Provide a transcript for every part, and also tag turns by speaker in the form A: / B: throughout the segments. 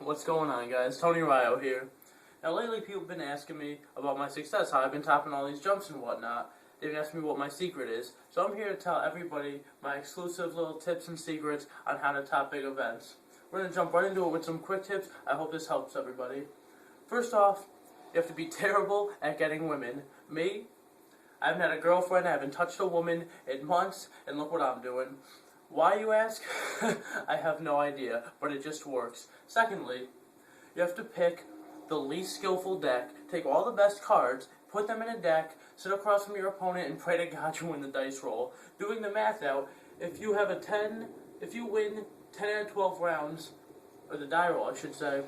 A: What's going on, guys? Tony Ryo here. Now, lately people have been asking me about my success, how I've been topping all these jumps and whatnot. They've been asking me what my secret is. So I'm here to tell everybody my exclusive little tips and secrets on how to top big events. We're going to jump right into it with some quick tips. I hope this helps everybody. First off, you have to be terrible at getting women. Me, I haven't had a girlfriend, I haven't touched a woman in months, and look what I'm doing. Why, you ask? I have no idea, but it just works. Secondly, you have to pick the least skillful deck, take all the best cards, put them in a deck, sit across from your opponent, and pray to God you win the dice roll. Doing the math out, if you win 10 out of 12 rounds, or the die roll, I should say,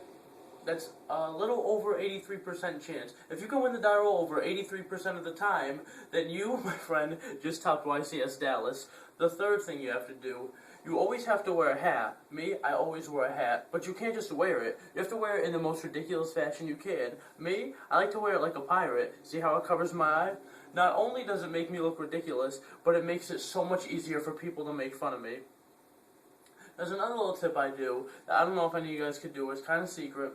A: that's a little over 83% chance. If you can win the die roll over 83% of the time, then you, my friend, just topped YCS Dallas. The third thing you have to do, you always have to wear a hat. Me, I always wear a hat, but you can't just wear it. You have to wear it in the most ridiculous fashion you can. Me, I like to wear it like a pirate. See how it covers my eye? Not only does it make me look ridiculous, but it makes it so much easier for people to make fun of me. There's another little tip I do that I don't know if any of you guys could do. It's kind of secret.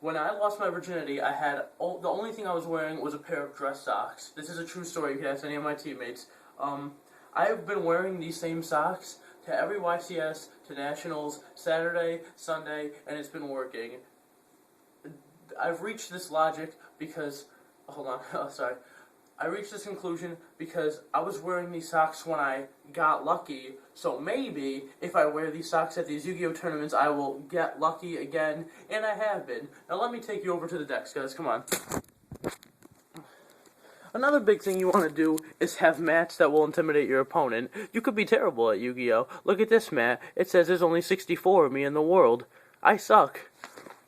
A: When I lost my virginity, the only thing I was wearing was a pair of dress socks. This is a true story. You can ask any of my teammates. I've been wearing these same socks to every YCS, to Nationals, Saturday, Sunday, and it's been working. I've reached this logic because, hold on, I reached this conclusion because I was wearing these socks when I got lucky, so maybe if I wear these socks at these Yu-Gi-Oh! Tournaments, I will get lucky again, and I have been. Now let me take you over to the decks, guys, come on. Another big thing you want to do is have mats that will intimidate your opponent. You could be terrible at Yu-Gi-Oh! Look at this mat. It says there's only 64 of me in the world. I suck.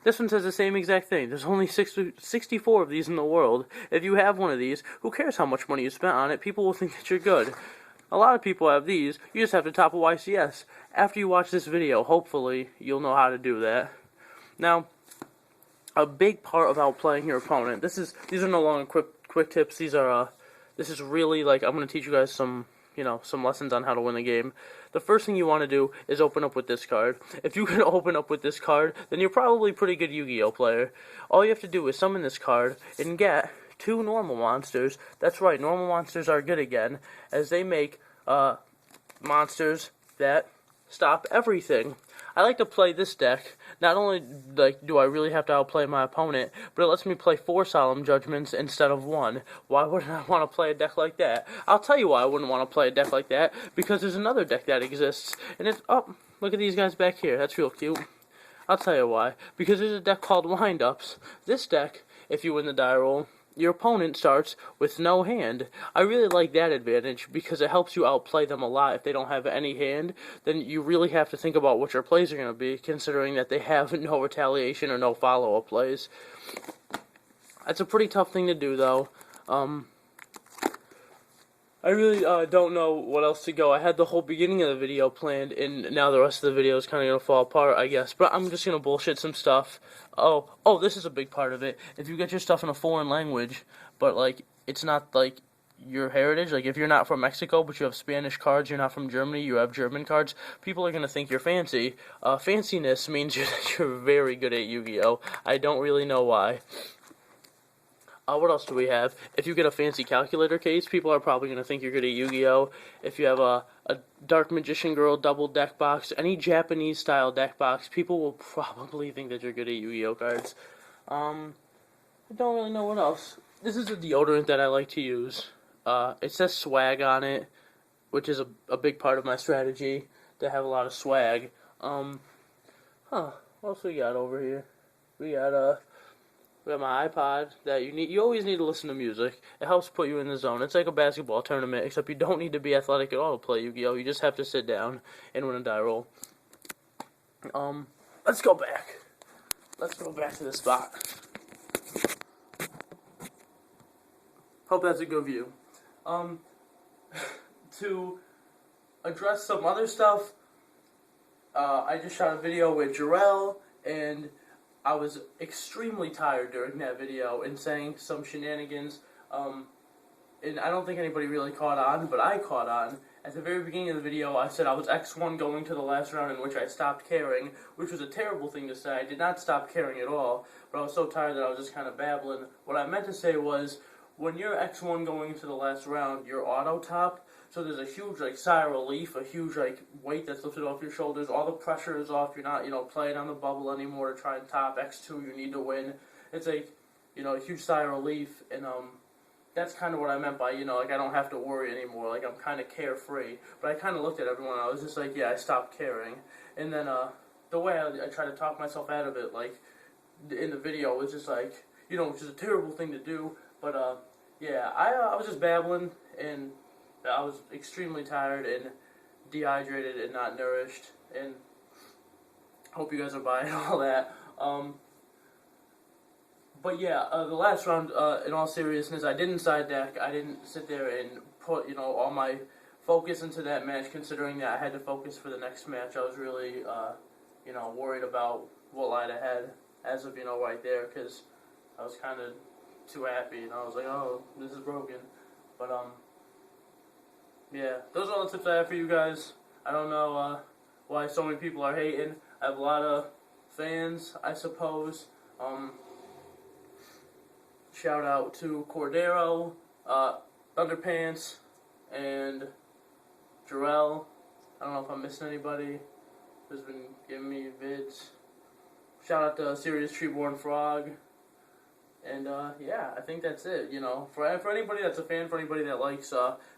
A: This one says the same exact thing. There's only 64 of these in the world. If you have one of these, who cares how much money you spent on it? People will think that you're good. A lot of people have these. You just have to top a YCS. After you watch this video, hopefully, you'll know how to do that. Now, a big part of outplaying your opponent. These are no longer quick tips. This is really like I'm going to teach you guys some lessons on how to win the game. The first thing you want to do is open up with this card. If you can open up with this card, then you're probably a pretty good Yu-Gi-Oh player. All you have to do is summon this card and get 2 normal monsters. That's right, normal monsters are good again, as they make monsters that stop everything. I like to play this deck. Not only do I really have to outplay my opponent, but it lets me play 4 Solemn Judgments instead of 1. Why wouldn't I want to play a deck like that? I'll tell you why I wouldn't want to play a deck like that, because there's another deck that exists, and it's, oh, look at these guys back here, that's real cute. I'll tell you why. Because there's a deck called Wind-Ups. This deck, if you win the die roll, your opponent starts with no hand. I really like that advantage because it helps you outplay them a lot. If they don't have any hand, then you really have to think about what your plays are going to be, considering that they have no retaliation or no follow-up plays. That's a pretty tough thing to do, though. I really don't know what else to go. I had the whole beginning of the video planned, and now the rest of the video is kind of going to fall apart, I guess. But I'm just going to bullshit some stuff. Oh, this is a big part of it. If you get your stuff in a foreign language, but, like, it's not, like, your heritage, like, if you're not from Mexico, but you have Spanish cards, you're not from Germany, you have German cards, people are going to think you're fancy. Fanciness means you're very good at Yu-Gi-Oh! I don't really know why. What else do we have? If you get a fancy calculator case, people are probably going to think you're good at Yu-Gi-Oh! If you have a Dark Magician Girl double deck box, any Japanese-style deck box, people will probably think that you're good at Yu-Gi-Oh! Cards. I don't really know what else. This is a deodorant that I like to use. It says swag on it, which is a big part of my strategy, to have a lot of swag. What else we got over here? We got my iPod that you always need to listen to music. It helps put you in the zone. It's like a basketball tournament, except you don't need to be athletic at all to play Yu-Gi-Oh! You just have to sit down and win a die roll. Let's go back. Let's go back to the spot. Hope that's a good view. To address some other stuff, I just shot a video with Jarrell, and I was extremely tired during that video and saying some shenanigans. and I don't think anybody really caught on, but I caught on. At the very beginning of the video, I said I was X1 going to the last round, in which I stopped caring, which was a terrible thing to say. I did not stop caring at all, but I was so tired that I was just kind of babbling. What I meant to say was, when you're X1 going into the last round, you're auto top, so there's a huge like sigh of relief, a huge like weight that's lifted off your shoulders, all the pressure is off, you're not, playing on the bubble anymore to try and top X2, you need to win. It's like, a huge sigh of relief, and that's kind of what I meant by, like I don't have to worry anymore, like I'm kind of carefree. But I kind of looked at everyone and I was just like, yeah, I stopped caring. And then the way I tried to talk myself out of it, like in the video, was just like, which is a terrible thing to do. But yeah, I was just babbling, and I was extremely tired and dehydrated and not nourished, and hope you guys are buying all that. But yeah, the last round, in all seriousness, I didn't side deck. I didn't sit there and put, all my focus into that match, considering that I had to focus for the next match. I was really, worried about what lied ahead as of, right there, because I was kind of too happy, I was like, oh, this is broken. But, yeah, those are all the tips I have for you guys. I don't know why so many people are hating. I have a lot of fans, I suppose. Shout out to Cordero, Underpants, and Jarrell. I don't know if I'm missing anybody who's been giving me vids. Shout out to Serious Treeborn Frog. And yeah, I think that's it. For anybody that's a fan, for anybody that likes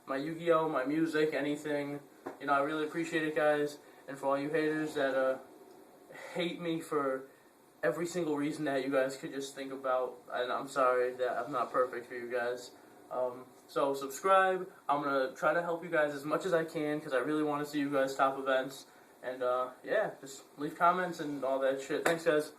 A: my Yu-Gi-Oh, my music, anything, I really appreciate it, guys. And for all you haters that hate me for every single reason that you guys could just think about, and I'm sorry that I'm not perfect for you guys. So subscribe. I'm gonna try to help you guys as much as I can, because I really want to see you guys top events. And yeah, just leave comments and all that shit. Thanks, guys.